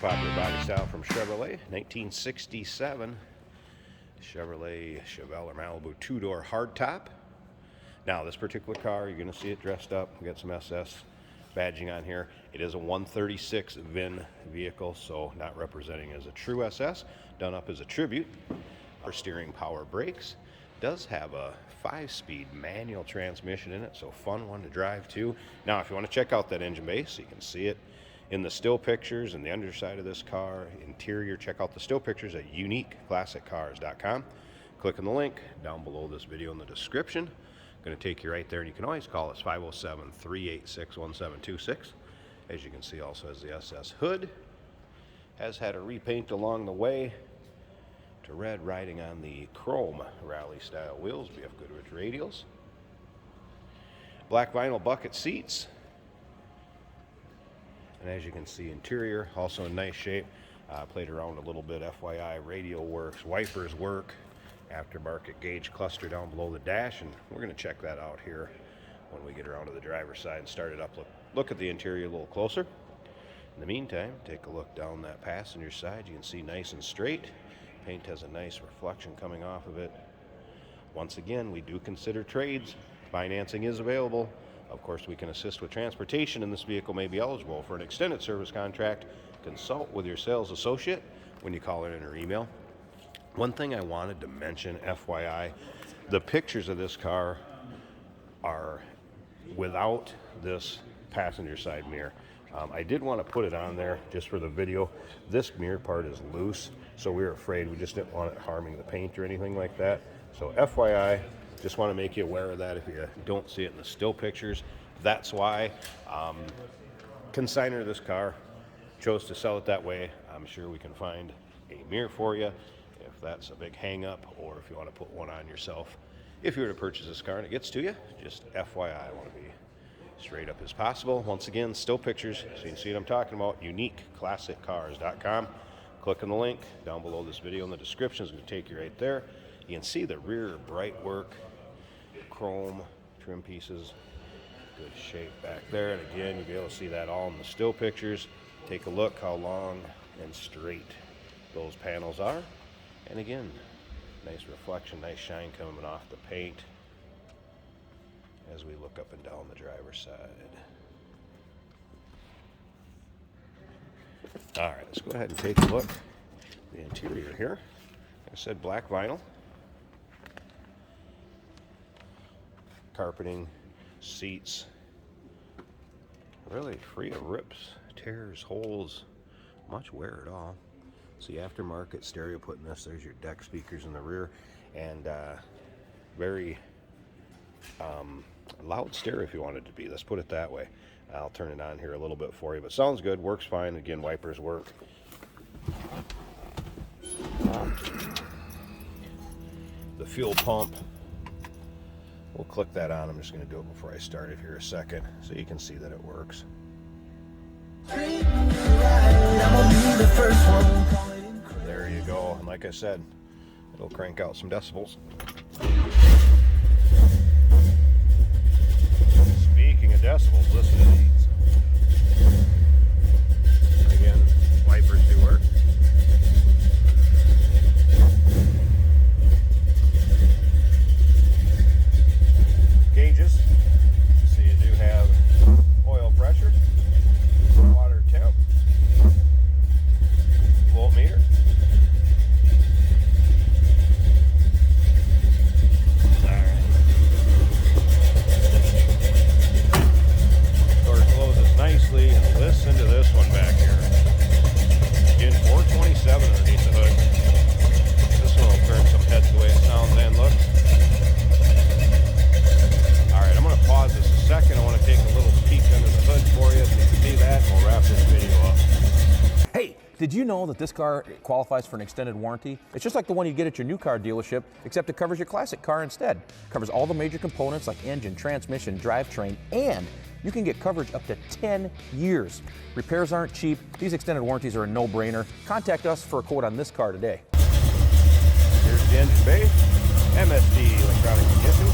popular body style from Chevrolet, 1967 Chevrolet Chevelle or Malibu two-door hardtop. Now, this particular car, you're going to see it dressed up. We got some SS badging on here. It is a 136 VIN vehicle, so not representing as a true SS, done up as a tribute. Our steering power brakes. Does have a 5-speed manual transmission in it, so fun one to drive too. Now, if you want to check out that engine base, you can see it in the still pictures and the underside of this car. Interior, check out the still pictures at uniqueclassiccars.com. Click on the link down below this video in the description. Going to take you right there, and you can always call us 507-386-1726. As you can see, also has the SS hood. Has had a repaint along the way to red, riding on the chrome rally style wheels, BF Goodrich radials. Black vinyl bucket seats. And as you can see, interior also in nice shape. Played around a little bit, FYI, radio works, wipers work, aftermarket gauge cluster down below the dash, and we're going to check that out here when we get around to the driver's side and start it up. Look at the interior a little closer. In the meantime, take a look down that passenger side. You can see nice and straight. Paint has a nice reflection coming off of it. Once again, we do consider trades. Financing is available. Of course, we can assist with transportation, and this vehicle may be eligible for an extended service contract. Consult with your sales associate when you call in or email. One thing I wanted to mention, FYI, the pictures of this car are without this passenger side mirror. I did want to put it on there just for the video. This mirror part is loose, so we were afraid. We just didn't want it harming the paint or anything like that. So FYI, just want to make you aware of that if you don't see it in the still pictures. That's why consignor of this car chose to sell it that way. I'm sure we can find a mirror for you if that's a big hang up, or if you want to put one on yourself. If you were to purchase this car and it gets to you, just FYI, I want to be straight up as possible. Once again, still pictures, so you can see what I'm talking about. uniqueclassiccars.com. Click on the link down below this video in the description. It's going to take you right there. You can see the rear bright work, chrome trim pieces, good shape back there. And again, you'll be able to see that all in the still pictures. Take a look how long and straight those panels are. And again, nice reflection, nice shine coming off the paint as we look up and down the driver's side. All right, let's go ahead and take a look at the interior here. Like I said, black vinyl. Carpeting, seats, really free of rips, tears, holes, much wear at all. See, aftermarket stereo put in this. There's your deck speakers in the rear, and very loud stereo if you want it to be. Let's put it that way. I'll turn it on here a little bit for you, but sounds good, works fine. Again, wipers work. The fuel pump, we'll click that on. I'm just going to do it before I start it here a second so you can see that it works. There you go. And like I said, it'll crank out some decibels. Speaking of decibels, listen to these. Again, wipers do work. Gauges. So you do have oil pressure, water temp, voltmeter. Alright. Door closes nicely, and listen to this one back here. Again, 427 underneath the hood. This one will turn some heads the way it sounds and looks. Alright, I'm going to pause this a second. I want to take a little peek under the hood for you so you can see that, and we'll wrap this video up. Hey, did you know that this car qualifies for an extended warranty? It's just like the one you get at your new car dealership, except it covers your classic car instead. It covers all the major components like engine, transmission, drivetrain, and you can get coverage up to 10 years. Repairs aren't cheap. These extended warranties are a no-brainer. Contact us for a quote on this car today. Here's the engine bay, MSD electronic ignition.